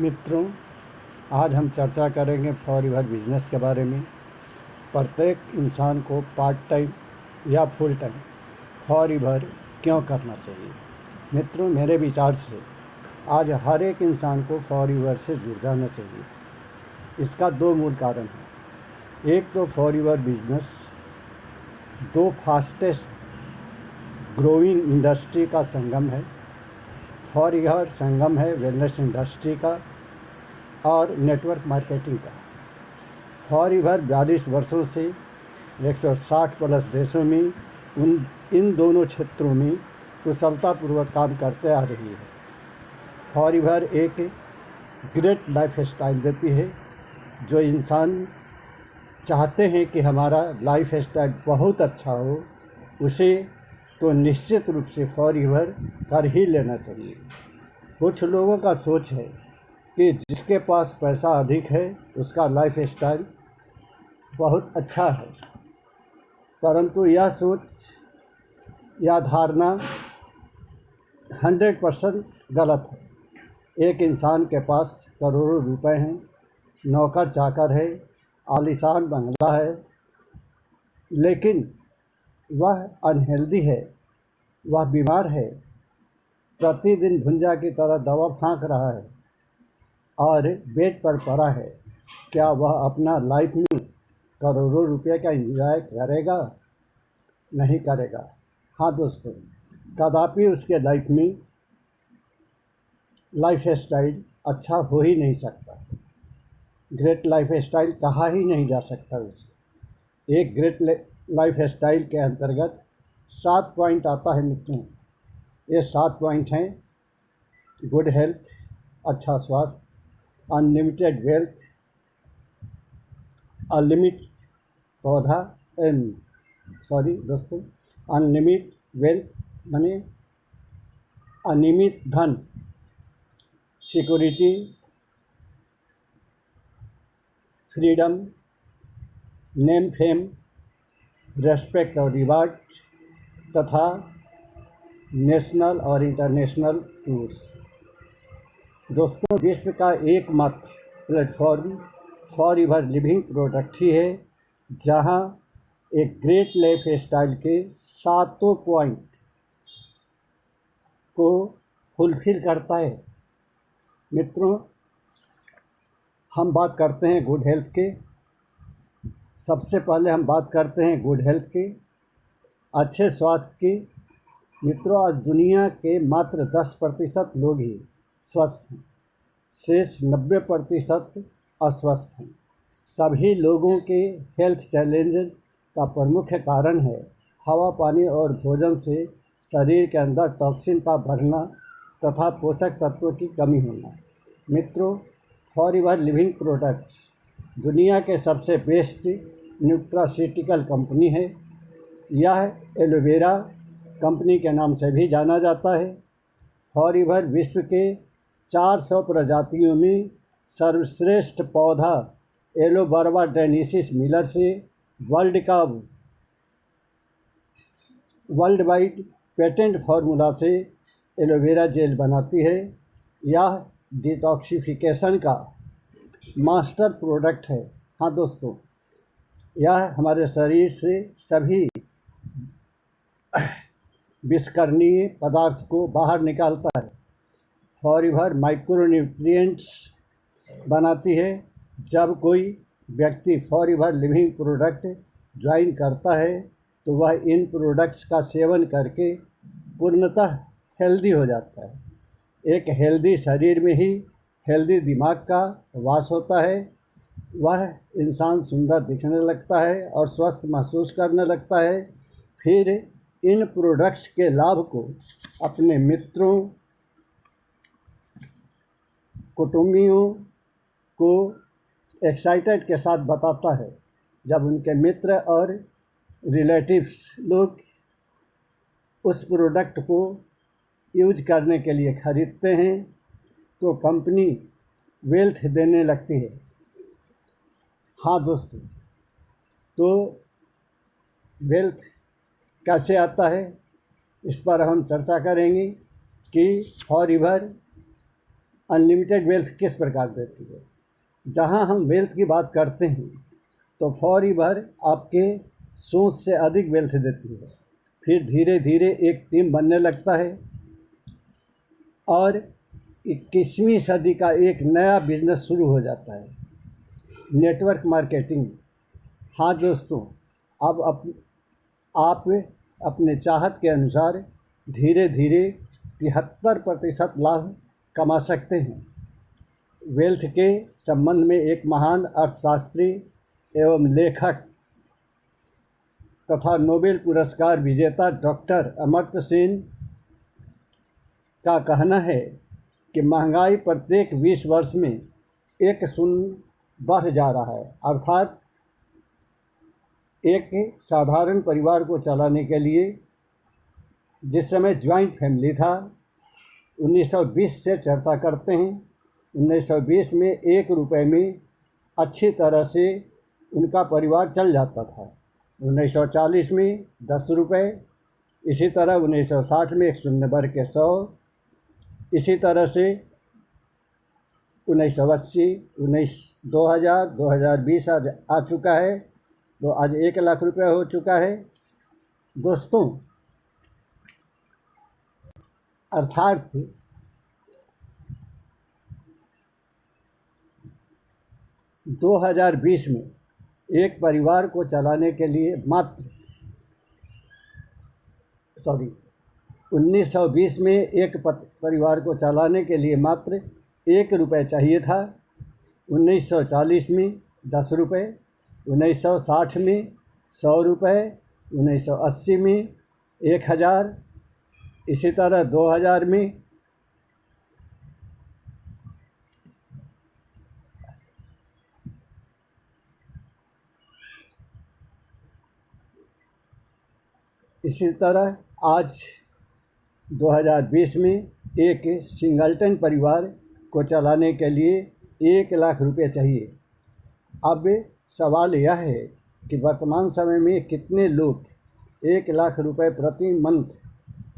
मित्रों, आज हम चर्चा करेंगे फॉरएवर बिजनेस के बारे में। प्रत्येक इंसान को पार्ट टाइम या फुल टाइम फॉरएवर क्यों करना चाहिए। मित्रों, मेरे विचार से आज हर एक इंसान को फॉरएवर से जुड़ जाना चाहिए। इसका दो मूल कारण हैं। एक तो फॉरएवर बिजनेस दो फास्टेस्ट ग्रोइंग इंडस्ट्री का संगम है। फॉरएवर संगम है वेलनेस इंडस्ट्री का और नेटवर्क मार्केटिंग का। फॉरएवर 42 वर्षों से 160 प्लस देशों में इन दोनों क्षेत्रों में कुशलतापूर्वक काम करते आ रही है। फॉरएवर एक ग्रेट लाइफ स्टाइल देती है। जो इंसान चाहते हैं कि हमारा लाइफ स्टाइल बहुत अच्छा हो, उसे तो निश्चित रूप से फॉरएवर कर ही लेना चाहिए। कुछ लोगों का सोच है कि जिसके पास पैसा अधिक है उसका लाइफ स्टाइल बहुत अच्छा है, परंतु यह सोच या धारणा 100% गलत है। एक इंसान के पास करोड़ों रुपए हैं, नौकर चाकर है, आलीशान बंगला है, लेकिन वह अनहेल्दी है, वह बीमार है, प्रतिदिन भुंजा की तरह दवा फाँक रहा है और बेड पर पड़ा है। क्या वह अपना लाइफ में करोड़ों रुपए का एंजॉय करेगा? नहीं करेगा। हाँ दोस्तों, कदापि उसके लाइफ में लाइफ स्टाइल अच्छा हो ही नहीं सकता। ग्रेट लाइफ स्टाइल कहा ही नहीं जा सकता उसे। एक ग्रेट लाइफ स्टाइल के अंतर्गत 7 पॉइंट आता है मित्रों। ये 7 पॉइंट हैं: गुड हेल्थ, अच्छा स्वास्थ्य, अनलिमिटेड वेल्थ, अनलिमिट पौधा दोस्तों, अनलिमिट वेल्थ माने अनियमित धन, security, freedom, name fame, respect और रिवार्ड तथा नेशनल और इंटरनेशनल टूर्स। दोस्तों, विश्व का एकमात्र प्लेटफॉर्म फॉरएवर लिविंग प्रोडक्ट ही है जहां एक ग्रेट लाइफ स्टाइल के 7 पॉइंट को फुलफिल करता है। मित्रों, हम बात करते हैं गुड हेल्थ के। सबसे पहले हम बात करते हैं गुड हेल्थ के, अच्छे स्वास्थ्य की। मित्रों, आज दुनिया के मात्र 10% लोग ही स्वस्थ हैं, शेष 90% अस्वस्थ हैं। सभी लोगों के हेल्थ चैलेंज का प्रमुख कारण है हवा, पानी और भोजन से शरीर के अंदर टॉक्सिन का बढ़ना तथा पोषक तत्वों की कमी होना। मित्रों, फॉरएवर लिविंग प्रोडक्ट्स दुनिया के सबसे बेस्ट न्यूट्रास्यूटिकल कंपनी है। यह एलोवेरा कंपनी के नाम से भी जाना जाता है। फॉरएवर विश्व के 400 प्रजातियों में सर्वश्रेष्ठ पौधा एलोबर्बा ड्रेनेसिस मिलर से वर्ल्ड वाइड पेटेंट फार्मूला से एलोवेरा जेल बनाती है। यह डिटॉक्सिफिकेशन का मास्टर प्रोडक्ट है। हाँ दोस्तों, यह हमारे शरीर से सभी विषकरणीय पदार्थ को बाहर निकालता है। फॉरएवर माइक्रोन्यूट्रिएंट्स बनाती है। जब कोई व्यक्ति फॉरएवर लिविंग प्रोडक्ट ज्वाइन करता है तो वह इन प्रोडक्ट्स का सेवन करके पूर्णतः हेल्दी हो जाता है। एक हेल्दी शरीर में ही हेल्दी दिमाग का वास होता है। वह इंसान सुंदर दिखने लगता है और स्वस्थ महसूस करने लगता है। फिर इन प्रोडक्ट्स के लाभ को अपने मित्रों, कुटुंबियों को एक्साइटेड के साथ बताता है। जब उनके मित्र और रिलेटिव्स लोग उस प्रोडक्ट को यूज करने के लिए खरीदते हैं तो कंपनी वेल्थ देने लगती है। हाँ दोस्तों, तो वेल्थ कैसे आता है इस पर हम चर्चा करेंगे कि फॉरएवर अनलिमिटेड वेल्थ किस प्रकार देती है। जहाँ हम वेल्थ की बात करते हैं तो फॉरएवर आपके सोच से अधिक वेल्थ देती है। फिर धीरे धीरे एक टीम बनने लगता है और 21वीं सदी का एक नया बिजनेस शुरू हो जाता है, नेटवर्क मार्केटिंग। हाँ दोस्तों, अब आप अपने चाहत के अनुसार धीरे धीरे 73% लाभ कमा सकते हैं। वेल्थ के संबंध में एक महान अर्थशास्त्री एवं लेखक तथा नोबेल पुरस्कार विजेता डॉक्टर अमर्त्य सेन का कहना है कि महंगाई प्रत्येक 20 वर्ष में 1 बढ़ जा रहा है। अर्थात एक साधारण परिवार को चलाने के लिए जिस समय ज्वाइंट फैमिली था, 1920 से चर्चा करते हैं, 1920 में 1 रुपये में अच्छी तरह से उनका परिवार चल जाता था। 1940 में 10 रुपये, इसी तरह 1960 में 1 शून्य बढ़ के 100, इसी तरह से 1980, 2000, 2020 आज आ चुका है, तो आज 1 लाख रुपये हो चुका है। दोस्तों, अर्थात 2020 में एक परिवार को चलाने के लिए 1920 में एक परिवार को चलाने के लिए मात्र 1 रुपये चाहिए था। 1940 में 10 रुपये, 1960 में 100 रुपये, 1980 में 1000, इसी तरह 2000 में इसी तरह आज 2020 में एक सिंगलटन परिवार को चलाने के लिए 1 लाख रुपये चाहिए। अब सवाल यह है कि वर्तमान समय में कितने लोग 1 लाख रुपये प्रति मंथ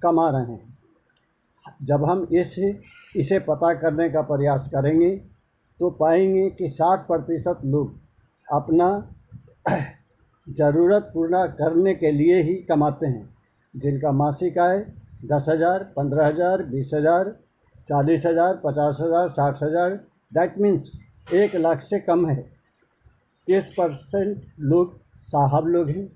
कमा रहे हैं। जब हम इसे पता करने का प्रयास करेंगे तो पाएंगे कि 60% लोग अपना ज़रूरत पूरा करने के लिए ही कमाते हैं, जिनका मासिक आय 10,000, 15,000, 20,000, 40,000, 50,000, 60,000, दैट मीन्स 1 लाख से कम है। 30% लोग साहब लोग हैं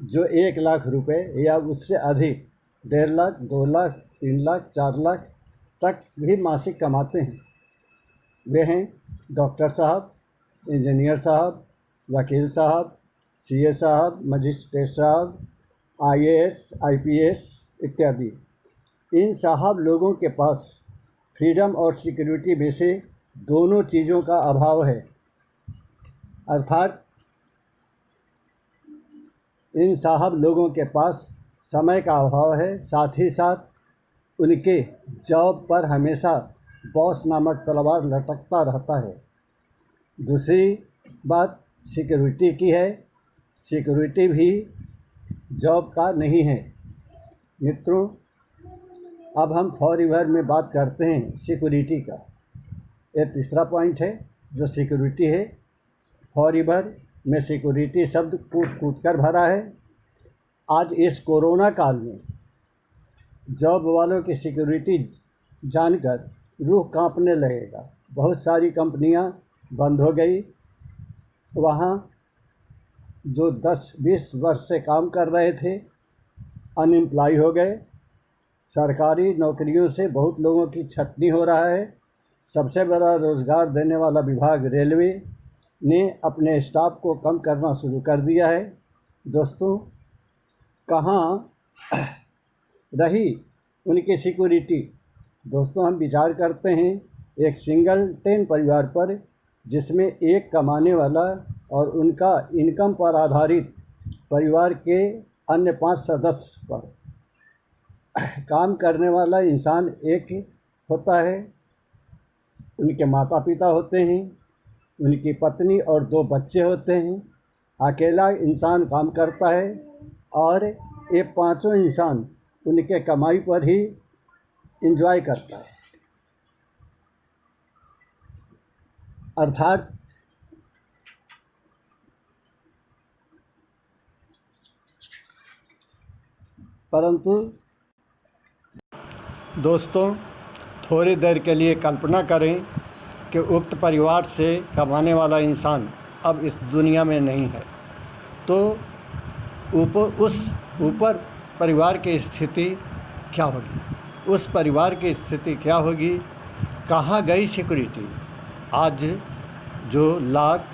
जो 1 लाख रुपये या उससे अधिक 1.5 लाख, 2 लाख, 3 लाख, 4 लाख तक भी मासिक कमाते हैं। वे हैं डॉक्टर साहब, इंजीनियर साहब, वकील साहब, सीए साहब, मजिस्ट्रेट साहब, IAS, IPS इत्यादि। इन साहब लोगों के पास फ्रीडम और सिक्योरिटी में से दोनों चीज़ों का अभाव है। अर्थात इन साहब लोगों के पास समय का अभाव है, साथ ही साथ उनके जॉब पर हमेशा बॉस नामक तलवार लटकता रहता है। दूसरी बात सिक्योरिटी की है, सिक्योरिटी भी जॉब का नहीं है। मित्रों, अब हम फॉरएवर में बात करते हैं सिक्योरिटी का। यह तीसरा पॉइंट है जो सिक्योरिटी है। फॉरएवर में सिक्योरिटी शब्द कूट कूट कर भरा है। आज इस कोरोना काल में जॉब वालों की सिक्योरिटी जानकर रूह कांपने लगेगा। बहुत सारी कंपनियां बंद हो गई, वहाँ जो 10-20 वर्ष से काम कर रहे थे अनएम्प्लॉय हो गए। सरकारी नौकरियों से बहुत लोगों की छटनी हो रहा है। सबसे बड़ा रोज़गार देने वाला विभाग रेलवे ने अपने स्टाफ को कम करना शुरू कर दिया है। दोस्तों, कहाँ रही उनकी सिक्योरिटी। दोस्तों, हम विचार करते हैं एक सिंगलटन परिवार पर जिसमें एक कमाने वाला और उनका इनकम पर आधारित परिवार के अन्य 5 सदस्य पर काम करने वाला इंसान एक होता है। उनके माता पिता होते हैं, उनकी पत्नी और 2 बच्चे होते हैं। अकेला इंसान काम करता है और ये 5 इंसान उनके कमाई पर ही एंजॉय करता है। अर्थात परंतु दोस्तों, थोड़ी देर के लिए कल्पना करें कि उक्त परिवार से कमाने वाला इंसान अब इस दुनिया में नहीं है, तो ऊपर परिवार की स्थिति क्या होगी? उस परिवार की स्थिति क्या होगी? कहाँ गई सिक्योरिटी? आज जो लाख,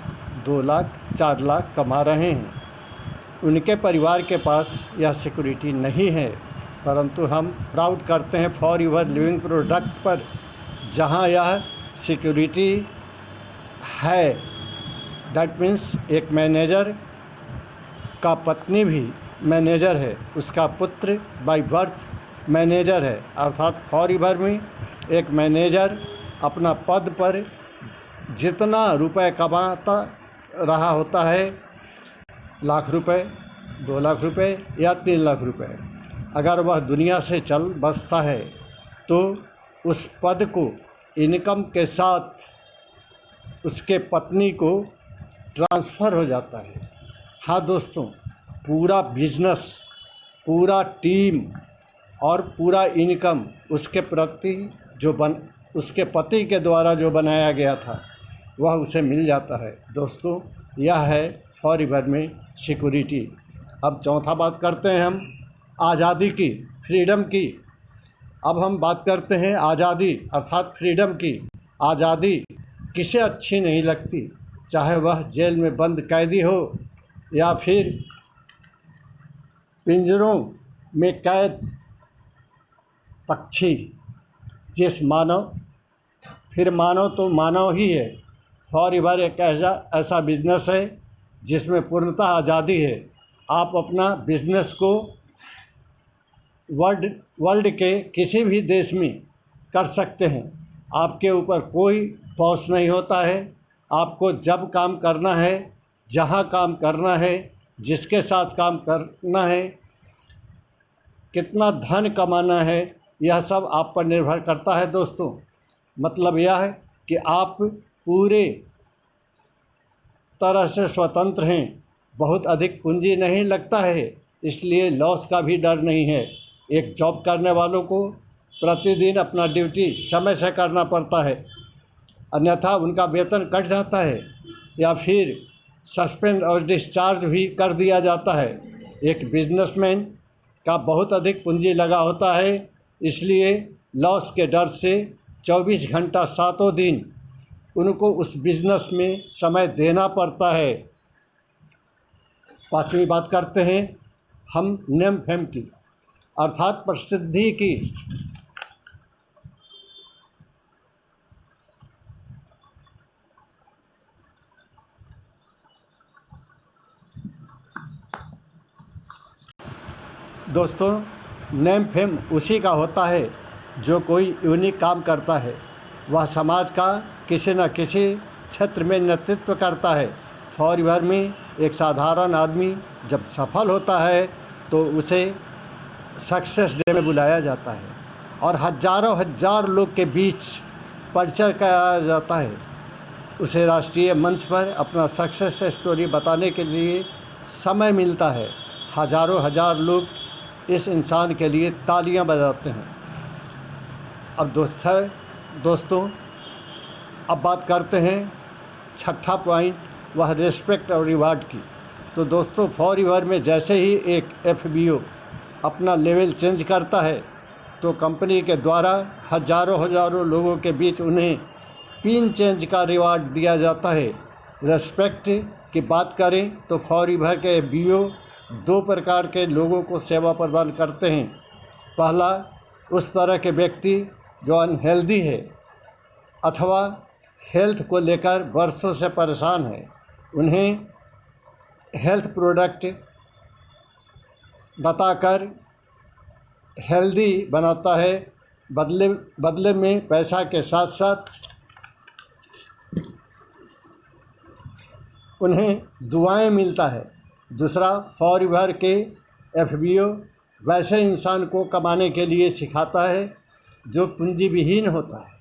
2 लाख, 4 लाख कमा रहे हैं, उनके परिवार के पास यह सिक्योरिटी नहीं है। परंतु हम प्राउड करते हैं फॉर यूर लिविंग प्रोडक्ट पर, जहां यह सिक्योरिटी है। दैट मीन्स एक मैनेजर का पत्नी भी मैनेजर है, उसका पुत्र बाय बर्थ मैनेजर है। अर्थात फॉर यूर में एक मैनेजर अपना पद पर जितना रुपए कमाता रहा होता है, लाख रुपए, 2 लाख रुपए या 3 लाख रुपए, अगर वह दुनिया से चल बसता है तो उस पद को इनकम के साथ उसके पत्नी को ट्रांसफ़र हो जाता है। हाँ दोस्तों, पूरा बिजनेस, पूरा टीम और पूरा इनकम उसके प्रति उसके पति के द्वारा जो बनाया गया था वह उसे मिल जाता है। दोस्तों, यह है फॉर यूर में सिक्योरिटी। अब चौथा बात करते हैं हम आज़ादी की, फ्रीडम की। अब हम बात करते हैं आज़ादी अर्थात फ्रीडम की। आज़ादी किसे अच्छी नहीं लगती, चाहे वह जेल में बंद कैदी हो या फिर पिंजरों में कैद पक्षी। मानव तो मानव ही है। फॉर यूर एक ऐसा बिजनेस है जिसमें पूर्णतः आज़ादी है। आप अपना बिजनेस को वर्ल्ड के किसी भी देश में कर सकते हैं। आपके ऊपर कोई बॉस नहीं होता है। आपको जब काम करना है, जहां काम करना है, जिसके साथ काम करना है, कितना धन कमाना है, यह सब आप पर निर्भर करता है। दोस्तों, मतलब यह है कि आप पूरे तरह से स्वतंत्र हैं। बहुत अधिक पूंजी नहीं लगता है, इसलिए लॉस का भी डर नहीं है। एक जॉब करने वालों को प्रतिदिन अपना ड्यूटी समय से करना पड़ता है, अन्यथा उनका वेतन कट जाता है या फिर सस्पेंड और डिस्चार्ज भी कर दिया जाता है। एक बिजनेसमैन का बहुत अधिक पूंजी लगा होता है, इसलिए लॉस के डर से 24 घंटा 7 दिन उनको उस बिजनेस में समय देना पड़ता है। पांचवी बात करते हैं हम नेम फेम की अर्थात प्रसिद्धि की। दोस्तों, नेम फेम उसी का होता है जो कोई यूनिक काम करता है। वह समाज का किसी न किसी क्षेत्र में नेतृत्व करता है। फॉर यूर में एक साधारण आदमी जब सफल होता है तो उसे सक्सेस डे में बुलाया जाता है और हजारों हजार लोग के बीच परिचय कराया जाता है। उसे राष्ट्रीय मंच पर अपना सक्सेस स्टोरी बताने के लिए समय मिलता है। हजारों हजार लोग इस इंसान के लिए तालियां बजाते हैं। अब दोस्तों, अब बात करते हैं छठा पॉइंट, वह रिस्पेक्ट और रिवार्ड की। तो दोस्तों, फॉर यूर में जैसे ही एक FBO अपना लेवल चेंज करता है तो कंपनी के द्वारा हजारों लोगों के बीच उन्हें पिन चेंज का रिवार्ड दिया जाता है। रिस्पेक्ट की बात करें तो फॉर यूर के FBO 2 प्रकार के लोगों को सेवा प्रदान करते हैं। पहला, उस तरह के व्यक्ति जो अनहेल्दी है अथवा हेल्थ को लेकर वर्षों से परेशान है, उन्हें हेल्थ प्रोडक्ट बताकर हेल्दी बनाता है। बदले में पैसा के साथ साथ उन्हें दुआएं मिलता है। दूसरा, फॉर यूर के FBO वैसे इंसान को कमाने के लिए सिखाता है जो पूंजी विहीन होता है,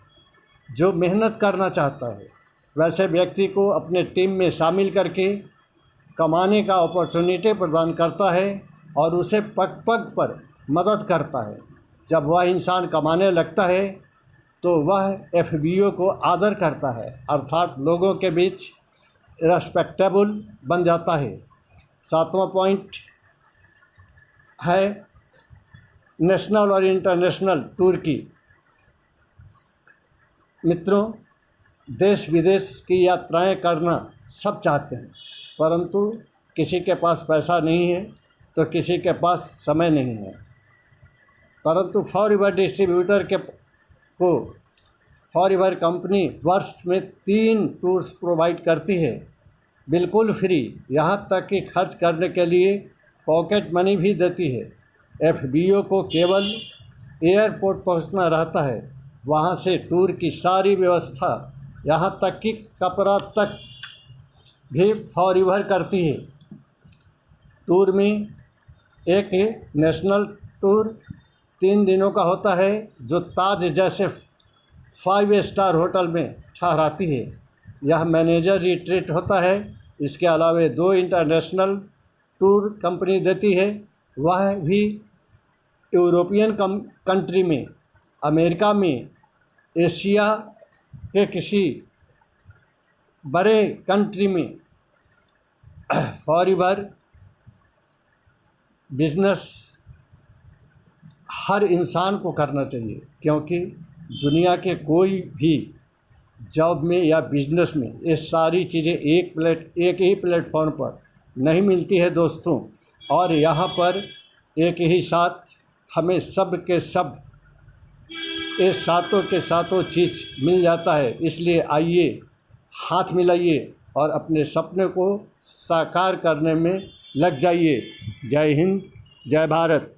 जो मेहनत करना चाहता है, वैसे व्यक्ति को अपने टीम में शामिल करके कमाने का अपॉर्चुनिटी प्रदान करता है और उसे पग पग पर मदद करता है। जब वह इंसान कमाने लगता है तो वह एफबीओ को आदर करता है, अर्थात लोगों के बीच रेस्पेक्टेबल बन जाता है। 7वां पॉइंट है नेशनल और इंटरनेशनल टूर की। मित्रों, देश विदेश की यात्राएं करना सब चाहते हैं, परंतु किसी के पास पैसा नहीं है तो किसी के पास समय नहीं है। परंतु फॉरएवर डिस्ट्रीब्यूटर को फॉरएवर कंपनी वर्ष में 3 टूर्स प्रोवाइड करती है, बिल्कुल फ्री, यहाँ तक कि खर्च करने के लिए पॉकेट मनी भी देती है। एफबीओ को केवल एयरपोर्ट पहुँचना रहता है, वहाँ से टूर की सारी व्यवस्था, यहाँ तक कि कपड़ा तक भी फॉरएवर करती है। टूर में एक नेशनल टूर 3 दिनों का होता है, जो ताज जैसे 5 स्टार होटल में ठहराती है। यह मैनेजर रिट्रीट होता है। इसके अलावा 2 इंटरनेशनल टूर कंपनी देती है, वह भी यूरोपियन कंट्री में, अमेरिका में, एशिया के किसी बड़े कंट्री में। फॉरएवर बिजनेस हर इंसान को करना चाहिए, क्योंकि दुनिया के कोई भी जॉब में या बिजनेस में ये सारी चीज़ें एक ही प्लेटफॉर्म पर नहीं मिलती है दोस्तों। और यहाँ पर एक ही साथ हमें सब के सब ये सातों के सातों चीज़ मिल जाता है। इसलिए आइए, हाथ मिलाइए और अपने सपने को साकार करने में लग जाइए। जय हिंद, जय भारत।